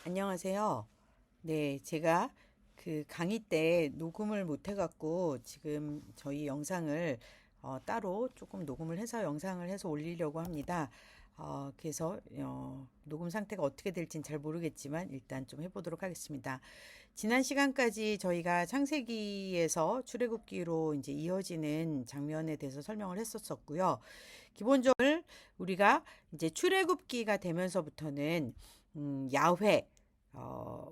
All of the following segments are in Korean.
안녕하세요. 네, 제가 그 강의 때 녹음을 못 해갖고 지금 저희 영상을 따로 조금 녹음을 해서 영상을 해서 올리려고 합니다. 그래서 녹음 상태가 어떻게 될지는 잘 모르겠지만 일단 좀 해보도록 하겠습니다. 지난 시간까지 저희가 창세기에서 출애굽기로 이제 이어지는 장면에 대해서 설명을 했었었고요. 기본적으로 우리가 이제 출애굽기가 되면서부터는 야훼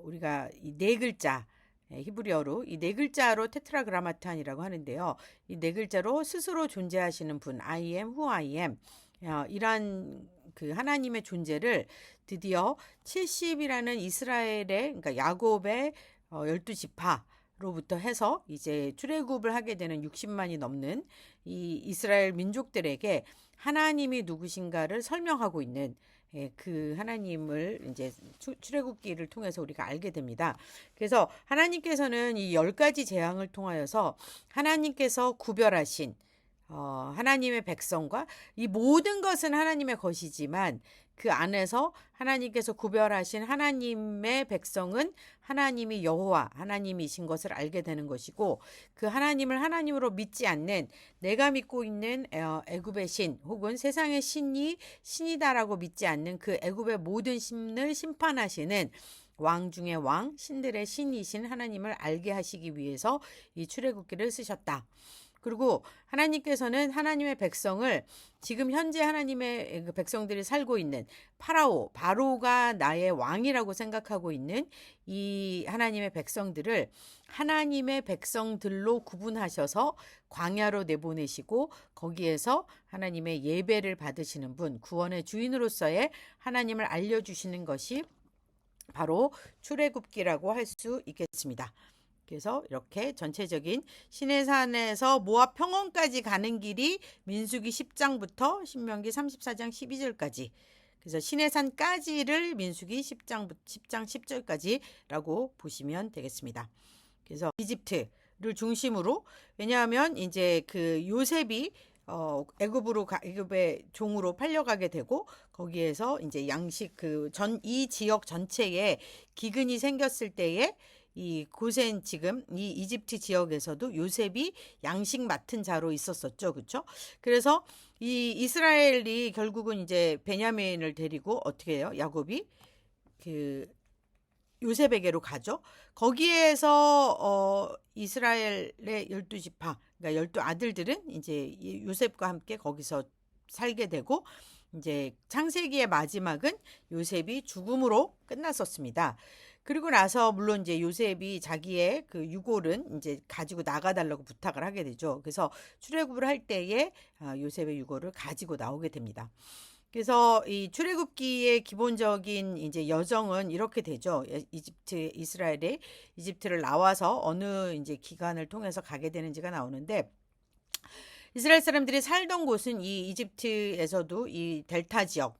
우리가 이 네 글자 히브리어로 이 네 글자로 테트라그라마탄이라고 하는데요. 이 네 글자로 스스로 존재하시는 분, I am who I am. 이러한 그 하나님의 존재를 드디어 70이라는 이스라엘의 그러니까 야곱의 12지파로부터 해서 이제 출애굽을 하게 되는 60만이 넘는 이 이스라엘 민족들에게 하나님이 누구신가를 설명하고 있는 그 하나님을 이제 출애굽기를 통해서 우리가 알게 됩니다. 그래서 하나님께서는 이 10가지 재앙을 통하여서 하나님께서 구별하신 하나님의 백성과 이 모든 것은 하나님의 것이지만 그 안에서 하나님께서 구별하신 하나님의 백성은 하나님이 여호와 하나님이신 것을 알게 되는 것이고, 그 하나님을 하나님으로 믿지 않는 내가 믿고 있는 애굽의 신 혹은 세상의 신이 신이다라고 믿지 않는 그 애굽의 모든 신을 심판하시는 왕 중의 왕, 신들의 신이신 하나님을 알게 하시기 위해서 이 출애굽기를 쓰셨다. 그리고 하나님께서는 하나님의 백성을 지금 현재 하나님의 그 백성들이 살고 있는 바로가 나의 왕이라고 생각하고 있는 이 하나님의 백성들을 하나님의 백성들로 구분하셔서 광야로 내보내시고 거기에서 하나님의 예배를 받으시는 분, 구원의 주인으로서의 하나님을 알려주시는 것이 바로 출애굽기라고 할 수 있겠습니다. 그래서 이렇게 전체적인 시내산에서 모압 평원까지 가는 길이 민수기 10장부터 신명기 34장 12절까지, 그래서 시내산까지를 민수기 10장 10절까지라고 보시면 되겠습니다. 그래서 이집트를 중심으로, 왜냐하면 이제 그 요셉이 애굽의 종으로 팔려가게 되고 거기에서 이제 양식 이 지역 전체에 기근이 생겼을 때에 이 고센 지금 이 이집트 지역에서도 요셉이 양식 맡은 자로 있었었죠. 그렇죠? 그래서 이 이스라엘이 결국은 이제 베냐민을 데리고 어떻게 해요? 야곱이 그 요셉에게로 가죠. 거기에서 이스라엘의 12지파, 그러니까 12아들들은 이제 요셉과 함께 거기서 살게 되고, 이제 창세기의 마지막은 요셉이 죽음으로 끝났었습니다. 그리고 나서 물론 이제 요셉이 자기의 그 유골은 이제 가지고 나가달라고 부탁을 하게 되죠. 그래서 출애굽을 할 때에 요셉의 유골을 가지고 나오게 됩니다. 그래서 이 출애굽기의 기본적인 이제 여정은 이렇게 되죠. 이스라엘이 이집트를 나와서 어느 이제 기간을 통해서 가게 되는지가 나오는데, 이스라엘 사람들이 살던 곳은 이 이집트에서도 이 델타 지역,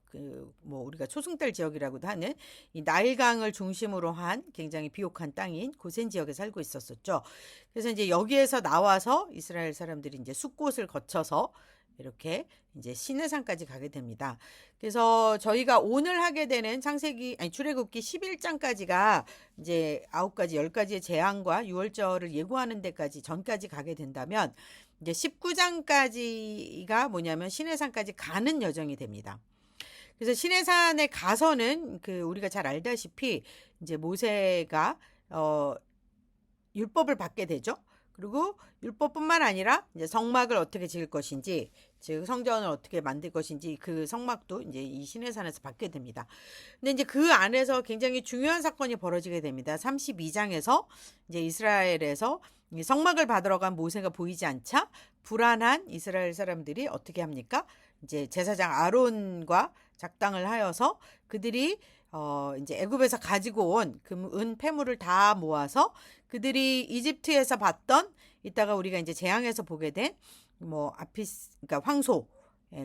뭐 우리가 초승달 지역이라고도 하는 이 나일강을 중심으로 한 굉장히 비옥한 땅인 고센 지역에 살고 있었었죠. 그래서 이제 여기에서 나와서 이스라엘 사람들이 이제 숫곳을 거쳐서 이렇게 이제 시내산까지 가게 됩니다. 그래서 저희가 오늘 하게 되는 출애굽기 11장까지가 이제 9가지, 10가지의 재앙과 유월절을 예고하는 데까지 전까지 가게 된다면, 이제 19장까지가 뭐냐면 시내산까지 가는 여정이 됩니다. 그래서 시내산에 가서는 우리가 잘 알다시피 이제 모세가 율법을 받게 되죠. 그리고 율법뿐만 아니라 이제 성막을 어떻게 지을 것인지, 즉 성전을 어떻게 만들 것인지 그 성막도 이제 이 시내산에서 받게 됩니다. 근데 이제 그 안에서 굉장히 중요한 사건이 벌어지게 됩니다. 32장에서 이제 이스라엘에서 성막을 받으러 간 모세가 보이지 않자 불안한 이스라엘 사람들이 어떻게 합니까? 이제 제사장 아론과 작당을 하여서 그들이 이제 애굽에서 가지고 온 은 폐물을 다 모아서 그들이 이집트에서 봤던, 이따가 우리가 이제 재앙에서 보게 된 뭐 그러니까 황소,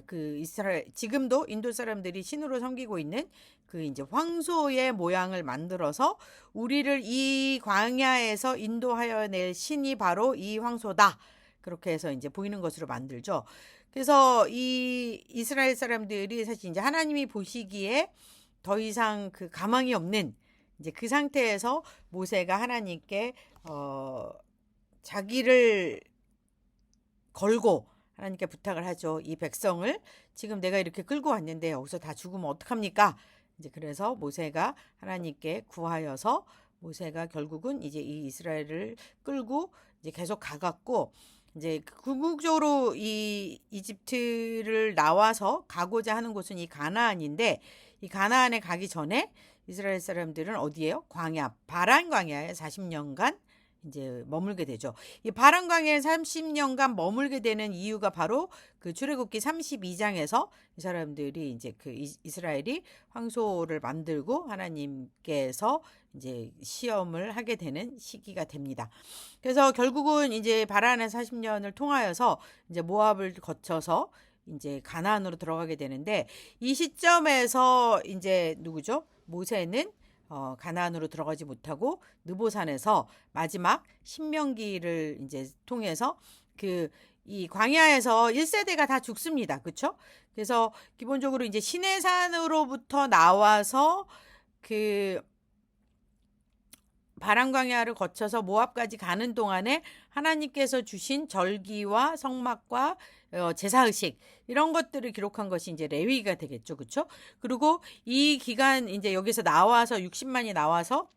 그 이스라엘 지금도 인도 사람들이 신으로 섬기고 있는 그 이제 황소의 모양을 만들어서 우리를 이 광야에서 인도하여 낼 신이 바로 이 황소다, 그렇게 해서 이제 보이는 것으로 만들죠. 그래서 이 이스라엘 사람들이 사실 이제 하나님이 보시기에 더 이상 그 가망이 없는 이제 그 상태에서 모세가 하나님께 자기를 걸고 하나님께 부탁을 하죠. 이 백성을 지금 내가 이렇게 끌고 왔는데 여기서 다 죽으면 어떡합니까? 이제 그래서 모세가 하나님께 구하여서 모세가 결국은 이제 이 이스라엘을 끌고 이제 계속 가갖고 이제 궁극적으로 이 이집트를 나와서 가고자 하는 곳은 이 가나안인데 이 가나안에 가기 전에 이스라엘 사람들은 어디예요? 광야, 바란 광야에 40년간 이제 머물게 되죠. 이 바란 광야에 30년간 머물게 되는 이유가 바로 그 출애굽기 32장에서 이 사람들이 이제 그 이스라엘이 황소를 만들고 하나님께서 이제 시험을 하게 되는 시기가 됩니다. 그래서 결국은 이제 바란의 40년을 통하여서 이제 모압을 거쳐서 이제 가나안으로 들어가게 되는데 이 시점에서 이제 누구죠? 모세는 가나안으로 들어가지 못하고 느보산에서 마지막 신명기를 이제 통해서 이 광야에서 1세대가 다 죽습니다. 그렇죠? 그래서 기본적으로 이제 시내산으로부터 나와서 그 바란 광야를 거쳐서 모압까지 가는 동안에 하나님께서 주신 절기와 성막과 제사의식 이런 것들을 기록한 것이 이제 레위기가 되겠죠. 그렇죠? 그리고 이 기간 이제 여기서 나와서 60만이 나와서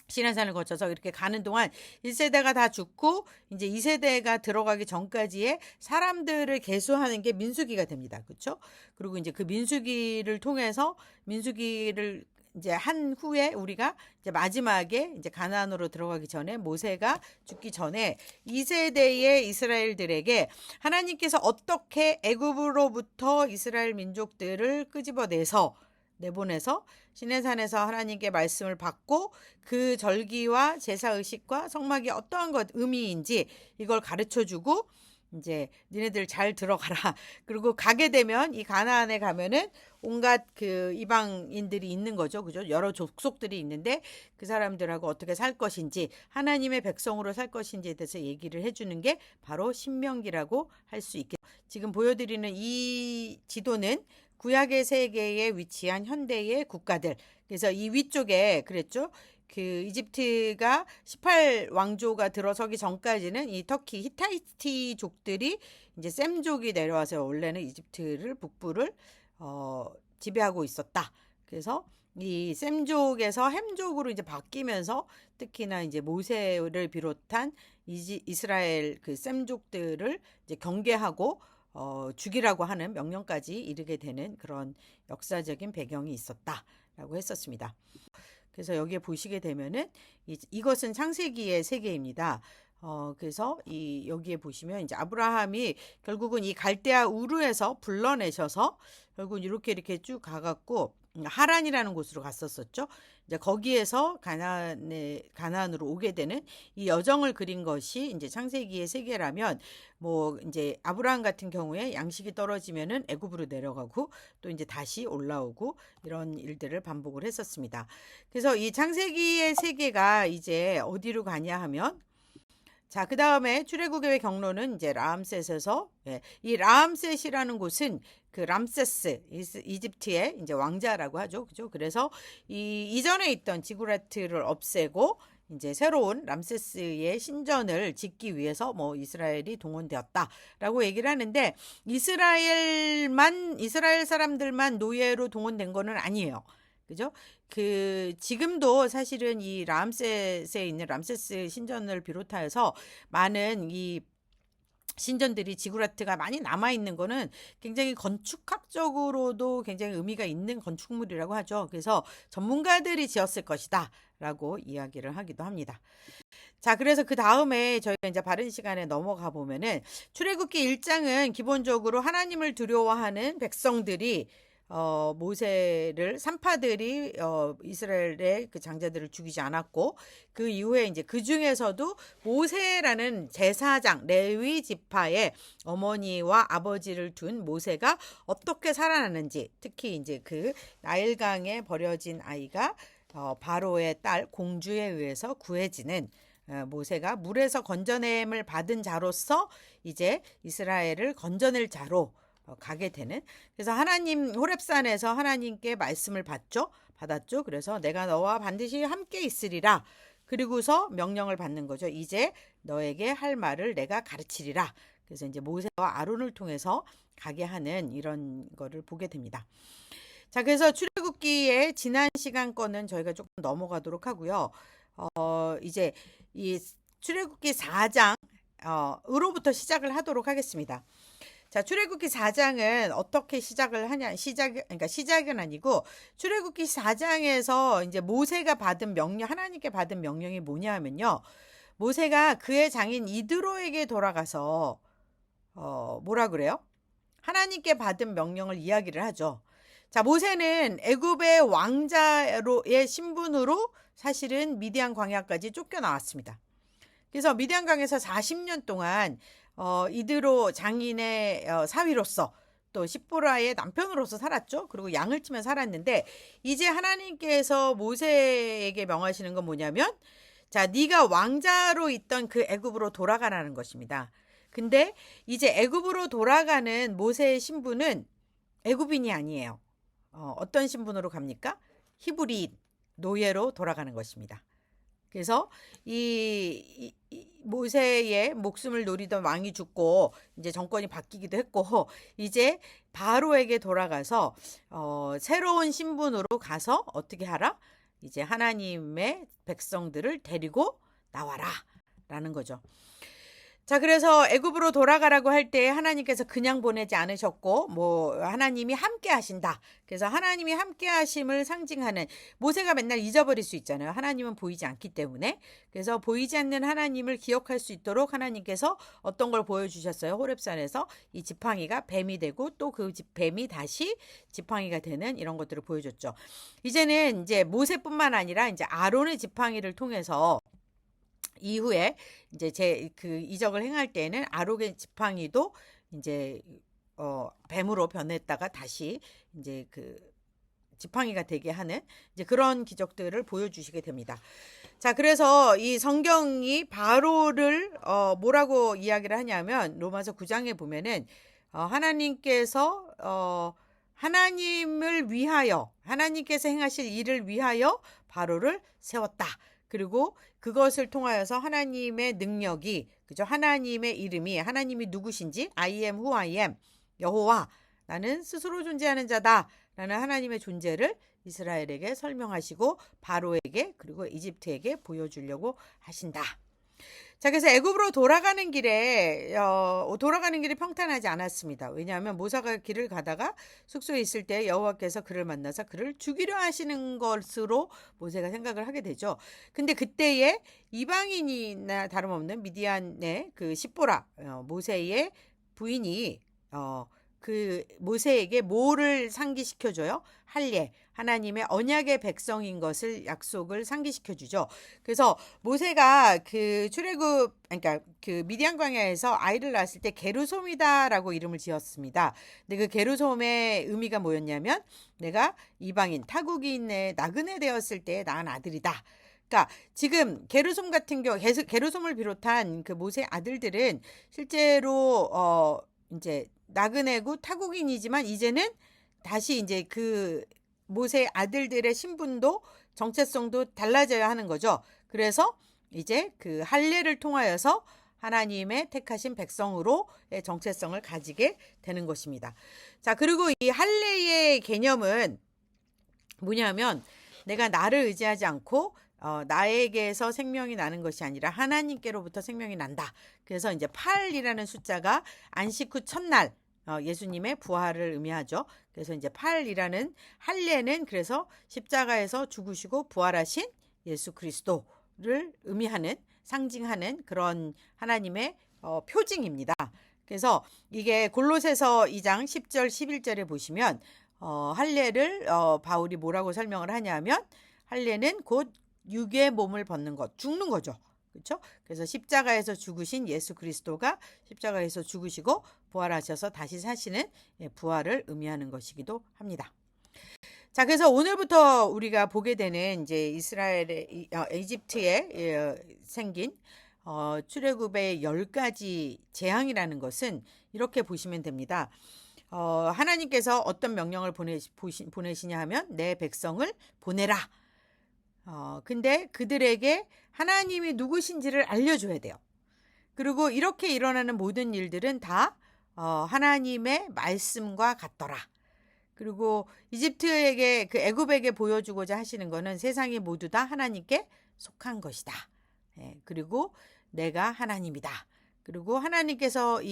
시내산을 거쳐서 이렇게 가는 동안 1세대가 다 죽고 이제 2세대가 들어가기 전까지의 사람들을 계수하는 게 민수기가 됩니다. 그렇죠? 그리고 이제 그 민수기를 통해서 민수기를 이제 한 후에 우리가 이제 마지막에 이제 가나안으로 들어가기 전에 모세가 죽기 전에 2세대의 이스라엘들에게 하나님께서 어떻게 애굽으로부터 이스라엘 민족들을 끄집어내서 내보내서 시내산에서 하나님께 말씀을 받고 그 절기와 제사의식과 성막이 어떠한 것 의미인지 이걸 가르쳐주고 이제 니네들 잘 들어가라. 그리고 가게 되면 이 가나안에 가면은 온갖 그 이방인들이 있는 거죠. 그죠? 여러 족속들이 있는데 그 사람들하고 어떻게 살 것인지 하나님의 백성으로 살 것인지에 대해서 얘기를 해주는 게 바로 신명기라고 할 수 있겠죠. 지금 보여드리는 이 지도는 구약의 세계에 위치한 현대의 국가들. 그래서 이 위쪽에 그랬죠. 그 이집트가 18왕조가 들어서기 전까지는 이 터키 히타이트족들이 이제 셈족이 내려와서 원래는 이집트를 북부를 지배하고 있었다. 그래서 이 셈족에서 햄족으로 이제 바뀌면서 특히나 이제 모세를 비롯한 이스라엘 그 셈족들을 이제 경계하고 죽이라고 하는 명령까지 이르게 되는 그런 역사적인 배경이 있었다라고 했었습니다. 그래서 여기에 보시게 되면은 이것은 창세기의 세계입니다. 그래서 여기에 보시면 이제 아브라함이 결국은 이 갈대아 우르에서 불러내셔서 결국은 이렇게 쭉 가갖고 하란이라는 곳으로 갔었었죠. 이제 거기에서 가나안으로 오게 되는 이 여정을 그린 것이 이제 창세기의 세계라면 뭐 이제 아브라함 같은 경우에 양식이 떨어지면은 애굽으로 내려가고 또 이제 다시 올라오고 이런 일들을 반복을 했었습니다. 그래서 이 창세기의 세계가 이제 어디로 가냐 하면 자, 그 다음에 출애굽의 경로는 이제 라암셋에서 이 라암셋이라는 곳은 그 람세스 이집트의 이제 왕자라고 하죠. 그죠? 그래서 이전에 있던 지구라트를 없애고 이제 새로운 람세스의 신전을 짓기 위해서 뭐 이스라엘이 동원되었다라고 얘기를 하는데 이스라엘 사람들만 노예로 동원된 거는 아니에요. 그죠? 지금도 사실은 이 람셋에 있는 람세스 신전을 비롯하여서 많은 이 신전들이 지구라트가 많이 남아있는 거는 굉장히 건축학적으로도 굉장히 의미가 있는 건축물이라고 하죠. 그래서 전문가들이 지었을 것이다 라고 이야기를 하기도 합니다. 자, 그래서 그 다음에 저희가 이제 바른 시간에 넘어가 보면은 출애굽기 1장은 기본적으로 하나님을 두려워하는 백성들이 모세를 산파들이 이스라엘의 그 장자들을 죽이지 않았고 그 이후에 이제 그 중에서도 모세라는 제사장 레위 지파의 어머니와 아버지를 둔 모세가 어떻게 살아나는지 특히 이제 그 나일강에 버려진 아이가 바로의 딸 공주에 의해서 구해지는 모세가 물에서 건져냄을 받은 자로서 이제 이스라엘을 건져낼 자로 가게 되는. 그래서 하나님 호렙산에서 하나님께 말씀을 받았죠. 그래서 내가 너와 반드시 함께 있으리라. 그리고서 명령을 받는 거죠. 이제 너에게 할 말을 내가 가르치리라. 그래서 이제 모세와 아론을 통해서 가게 하는 이런 거를 보게 됩니다. 자, 그래서 출애굽기의 지난 시간 거는 저희가 조금 넘어가도록 하고요. 이제 이 출애굽기 4장 으로부터 시작을 하도록 하겠습니다. 자, 출애굽기 4장은 어떻게 시작을 하냐? 그러니까 시작은 아니고 출애굽기 4장에서 이제 모세가 받은 명령, 하나님께 받은 명령이 뭐냐 하면요. 모세가 그의 장인 이드로에게 돌아가서 뭐라 그래요? 하나님께 받은 명령을 이야기를 하죠. 자, 모세는 애굽의 왕자로의 신분으로 사실은 미디안 광야까지 쫓겨나왔습니다. 그래서 미디안 광야에서 40년 동안 이드로 장인의 사위로서 또 십보라의 남편으로서 살았죠. 그리고 양을 치며 살았는데 이제 하나님께서 모세에게 명하시는 건 뭐냐면 자, 네가 왕자로 있던 그 애굽으로 돌아가라는 것입니다. 근데 이제 애굽으로 돌아가는 모세의 신분은 애굽인이 아니에요. 어떤 신분으로 갑니까? 히브리인, 노예로 돌아가는 것입니다. 그래서 이 모세의 목숨을 노리던 왕이 죽고 이제 정권이 바뀌기도 했고 이제 바로에게 돌아가서 새로운 신분으로 가서 어떻게 하라? 이제 하나님의 백성들을 데리고 나와라 라는 거죠. 자, 그래서 애굽으로 돌아가라고 할 때 하나님께서 그냥 보내지 않으셨고 뭐 하나님이 함께 하신다. 그래서 하나님이 함께 하심을 상징하는 모세가 맨날 잊어버릴 수 있잖아요. 하나님은 보이지 않기 때문에. 그래서 보이지 않는 하나님을 기억할 수 있도록 하나님께서 어떤 걸 보여주셨어요. 호렙산에서 이 지팡이가 뱀이 되고 또 그 뱀이 다시 지팡이가 되는 이런 것들을 보여줬죠. 이제는 이제 모세뿐만 아니라 이제 아론의 지팡이를 통해서 이후에 이제 그 이적을 행할 때에는 아론의 지팡이도 이제 뱀으로 변했다가 다시 이제 그 지팡이가 되게 하는 이제 그런 기적들을 보여주시게 됩니다. 자, 그래서 이 성경이 바로를 뭐라고 이야기를 하냐면 로마서 9장에 보면은 하나님께서 하나님을 위하여 하나님께서 행하실 일을 위하여 바로를 세웠다. 그리고 그것을 통하여서 하나님의 능력이 그죠? 하나님의 이름이 하나님이 누구신지 I am who I am 여호와 나는 스스로 존재하는 자다 라는 하나님의 존재를 이스라엘에게 설명하시고 바로에게 그리고 이집트에게 보여주려고 하신다. 자, 그래서 애굽으로 돌아가는 길에 평탄하지 않았습니다. 왜냐하면 모세가 길을 가다가 숙소에 있을 때 여호와께서 그를 만나서 그를 죽이려 하시는 것으로 모세가 생각을 하게 되죠. 근데 그때에 이방인이나 다름없는 미디안의 그 십보라 모세의 부인이 그 모세에게 뭐를 상기시켜줘요? 할례, 하나님의 언약의 백성인 것을 약속을 상기시켜주죠. 그래서 모세가 그 그러니까 그 미디안 광야에서 아이를 낳았을 때 게르솜이다라고 이름을 지었습니다. 근데 그 게르솜의 의미가 뭐였냐면 내가 이방인 타국인의 나그네 되었을 때 낳은 아들이다. 그러니까 지금 게르솜 같은 경우 게르솜을 비롯한 그 모세 아들들은 실제로 이제 나그네고 타국인이지만 이제는 다시 이제 그 모세 아들들의 신분도 정체성도 달라져야 하는 거죠. 그래서 이제 그 할례를 통하여서 하나님의 택하신 백성으로의 정체성을 가지게 되는 것입니다. 자, 그리고 이 할례의 개념은 뭐냐면 내가 나를 의지하지 않고 나에게서 생명이 나는 것이 아니라 하나님께로부터 생명이 난다. 그래서 이제 8이라는 숫자가 안식 후 첫날 예수님의 부활을 의미하죠. 그래서 이제 8이라는 할례는 그래서 십자가에서 죽으시고 부활하신 예수 그리스도를 의미하는 상징하는 그런 하나님의 표징입니다. 그래서 이게 골로새서 2장 10절 11절에 보시면 할례를 바울이 뭐라고 설명을 하냐면 할례는 곧 육의 몸을 벗는 것, 죽는 거죠. 그렇죠? 그래서 십자가에서 죽으신 예수 그리스도가 십자가에서 죽으시고 부활하셔서 다시 사시는 부활을 의미하는 것이기도 합니다. 자, 그래서 오늘부터 우리가 보게 되는 이제 이집트에 생긴 출애굽의 10가지 재앙이라는 것은 이렇게 보시면 됩니다. 하나님께서 어떤 명령을 보내시냐 하면 내 백성을 보내라. 근데 그들에게 하나님이 누구신지를 알려줘야 돼요. 그리고 이렇게 일어나는 모든 일들은 다 하나님의 말씀과 같더라. 그리고 이집트에게 그 애굽에게 보여주고자 하시는 것은 세상이 모두 다 하나님께 속한 것이다. 그리고 내가 하나님이다. 그리고 하나님께서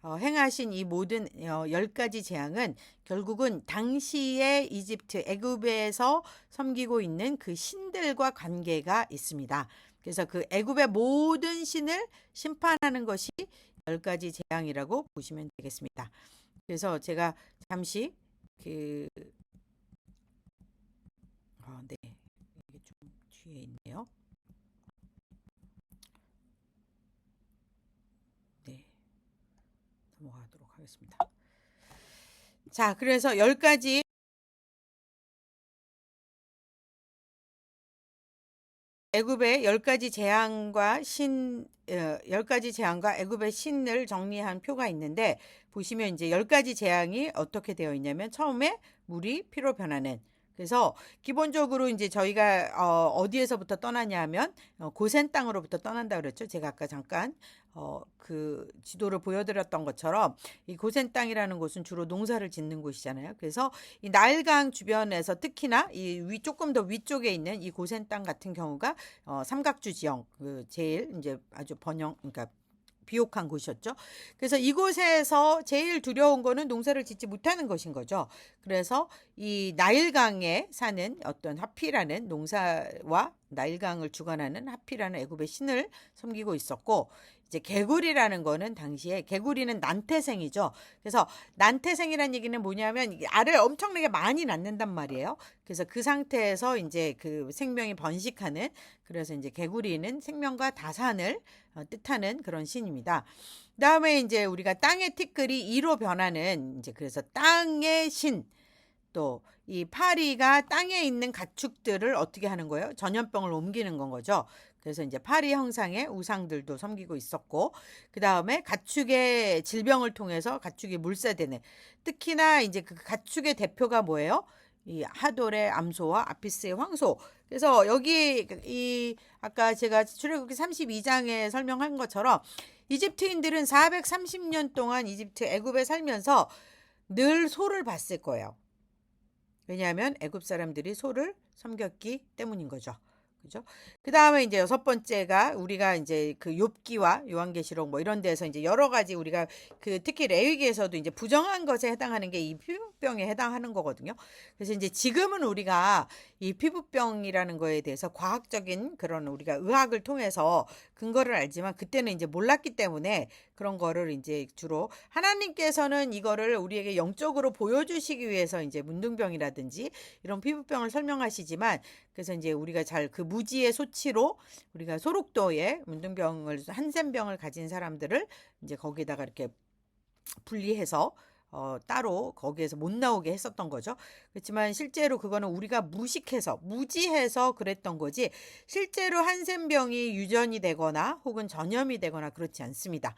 행하신 이 모든 10가지 재앙은 결국은 당시의 이집트 애굽에서 섬기고 있는 그 신들과 관계가 있습니다. 그래서 그 애굽의 모든 신을 심판하는 것이 10가지 재앙이라고 보시면 되겠습니다. 그래서 제가 잠시 네, 이게 좀 뒤에 있네요. 네, 넘어가도록 하겠습니다. 자, 그래서 10가지 애굽의 10가지 재앙과 10가지 재앙과 애굽의 신을 정리한 표가 있는데 보시면 이제 10가지 재앙이 어떻게 되어 있냐면 처음에 물이 피로 변하는 그래서 기본적으로 이제 저희가 어디에서부터 떠나냐 하면 고센 땅으로부터 떠난다 그랬죠. 제가 아까 잠깐 그 지도를 보여드렸던 것처럼 이 고센 땅이라는 곳은 주로 농사를 짓는 곳이잖아요. 그래서 이 나일강 주변에서 특히나 조금 더 위쪽에 있는 이 고센 땅 같은 경우가 삼각주 지형 그 제일 이제 아주 그러니까 비옥한 곳이었죠. 그래서 이곳에서 제일 두려운 거는 농사를 짓지 못하는 것인 거죠. 그래서 이 나일강에 사는 어떤 하피라는 농사와 나일강을 주관하는 하피라는 애굽의 신을 섬기고 있었고 이제 개구리라는 거는 당시에 개구리는 난태생이죠. 그래서 난태생이라는 얘기는 뭐냐면 알을 엄청나게 많이 낳는단 말이에요. 그래서 그 상태에서 이제 그 생명이 번식하는 그래서 이제 개구리는 생명과 다산을 뜻하는 그런 신입니다. 그다음에 이제 우리가 땅의 티끌이 이로 변하는 이제 그래서 땅의 신 또 이 파리가 땅에 있는 가축들을 어떻게 하는 거예요? 전염병을 옮기는 건 거죠. 그래서 이제 파리 형상의 우상들도 섬기고 있었고 그 다음에 가축의 질병을 통해서 가축이 물사되는 특히나 이제 그 가축의 대표가 뭐예요? 이 하돌의 암소와 아피스의 황소. 그래서 여기 아까 제가 출애굽기 32장에 설명한 것처럼 이집트인들은 430년 동안 이집트 애굽에 살면서 늘 소를 봤을 거예요. 왜냐하면 애굽 사람들이 소를 섬겼기 때문인 거죠. 그죠? 그 다음에 이제 6번째가 우리가 이제 그 욥기와 요한계시록 뭐 이런 데서 이제 여러 가지 우리가 그 특히 레위기에서도 이제 부정한 것에 해당하는 게 이 피부병에 해당하는 거거든요. 그래서 이제 지금은 우리가 이 피부병이라는 거에 대해서 과학적인 그런 우리가 의학을 통해서 근거를 알지만 그때는 이제 몰랐기 때문에 그런 거를 이제 주로 하나님께서는 이거를 우리에게 영적으로 보여주시기 위해서 이제 문둥병이라든지 이런 피부병을 설명하시지만 그래서 이제 우리가 잘 그 무지의 소치로 우리가 소록도에 문둥병을 한센병을 가진 사람들을 이제 거기다가 이렇게 분리해서 따로 거기에서 못 나오게 했었던 거죠. 그렇지만 실제로 그거는 우리가 무지해서 그랬던 거지 실제로 한센병이 유전이 되거나 혹은 전염이 되거나 그렇지 않습니다.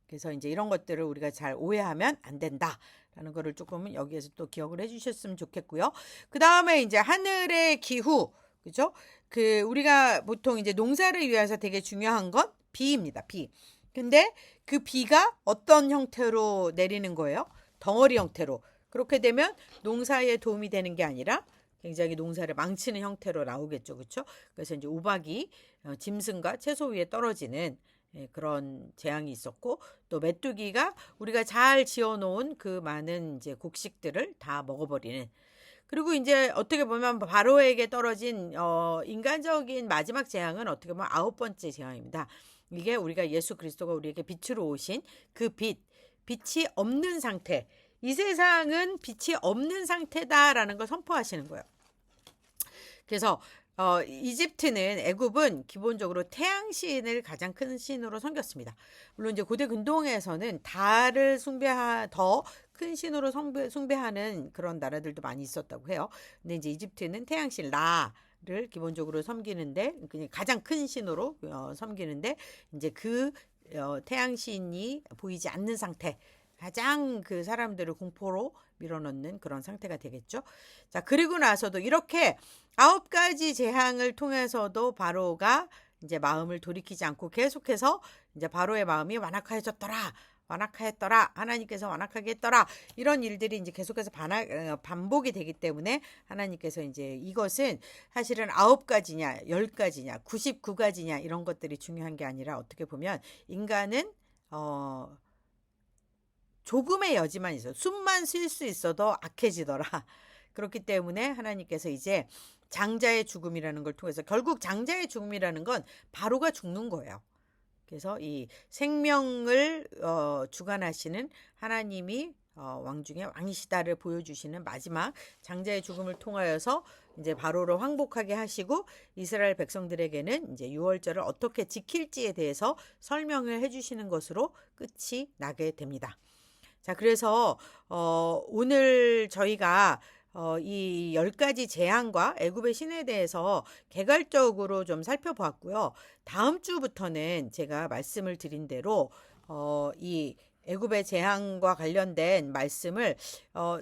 그래서 이제 이런 것들을 우리가 잘 오해하면 안 된다라는 거를 조금은 여기에서 또 기억을 해주셨으면 좋겠고요. 그 다음에 이제 하늘의 기후, 그죠? 그 우리가 보통 이제 농사를 위해서 되게 중요한 건 비입니다. 비. 근데 그 비가 어떤 형태로 내리는 거예요? 덩어리 형태로. 그렇게 되면 농사에 도움이 되는 게 아니라 굉장히 농사를 망치는 형태로 나오겠죠. 그렇죠? 그래서 이제 우박이 짐승과 채소 위에 떨어지는 그런 재앙이 있었고 또 메뚜기가 우리가 잘 지어놓은 그 많은 이제 곡식들을 다 먹어버리는 그리고 이제 어떻게 보면 바로에게 떨어진 인간적인 마지막 재앙은 어떻게 보면 9번째 재앙입니다. 이게 우리가 예수 그리스도가 우리에게 빛으로 오신 그 빛이 없는 상태. 이 세상은 빛이 없는 상태다라는 걸 선포하시는 거예요. 그래서 이집트는 애굽은 기본적으로 태양신을 가장 큰 신으로 섬겼습니다. 물론 이제 고대 근동에서는 달을 더 큰 신으로 숭배하는 그런 나라들도 많이 있었다고 해요. 근데 이제 이집트는 태양신 라를 기본적으로 섬기는데 그냥 가장 큰 신으로 섬기는데 이제 그 태양신이 보이지 않는 상태. 가장 그 사람들을 공포로 밀어넣는 그런 상태가 되겠죠. 자, 그리고 나서도 이렇게 9가지 재앙을 통해서도 바로가 이제 마음을 돌이키지 않고 계속해서 이제 바로의 마음이 완악하여졌더라. 완악하였더라. 하나님께서 완악하게 했더라. 이런 일들이 이제 계속해서 반복이 되기 때문에 하나님께서 이제 이것은 사실은 9가지냐, 10가지냐, 99가지냐 이런 것들이 중요한 게 아니라 어떻게 보면 인간은 조금의 여지만 있어. 숨만 쉴 수 있어도 악해지더라. 그렇기 때문에 하나님께서 이제 장자의 죽음이라는 걸 통해서 결국 장자의 죽음이라는 건 바로가 죽는 거예요. 그래서 이 생명을 주관하시는 하나님이 왕 중에 왕이시다를 보여주시는 마지막 장자의 죽음을 통하여서 이제 바로를 항복하게 하시고 이스라엘 백성들에게는 이제 유월절을 어떻게 지킬지에 대해서 설명을 해주시는 것으로 끝이 나게 됩니다. 자, 그래서 오늘 저희가 이 10가지 재앙과 애굽의 신에 대해서 개괄적으로 좀 살펴보았고요. 다음 주부터는 제가 말씀을 드린 대로 이 애굽의 재앙과 관련된 말씀을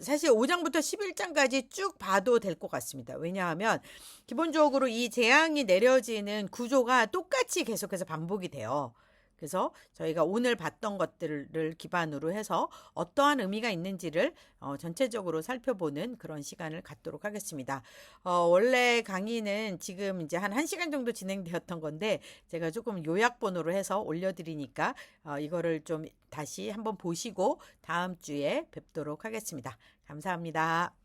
사실 5장부터 11장까지 쭉 봐도 될 것 같습니다. 왜냐하면 기본적으로 이 재앙이 내려지는 구조가 똑같이 계속해서 반복이 돼요. 그래서 저희가 오늘 봤던 것들을 기반으로 해서 어떠한 의미가 있는지를 전체적으로 살펴보는 그런 시간을 갖도록 하겠습니다. 원래 강의는 지금 이제 한 1시간 정도 진행되었던 건데 제가 조금 요약본으로 해서 올려드리니까 이거를 좀 다시 한번 보시고 다음 주에 뵙도록 하겠습니다. 감사합니다.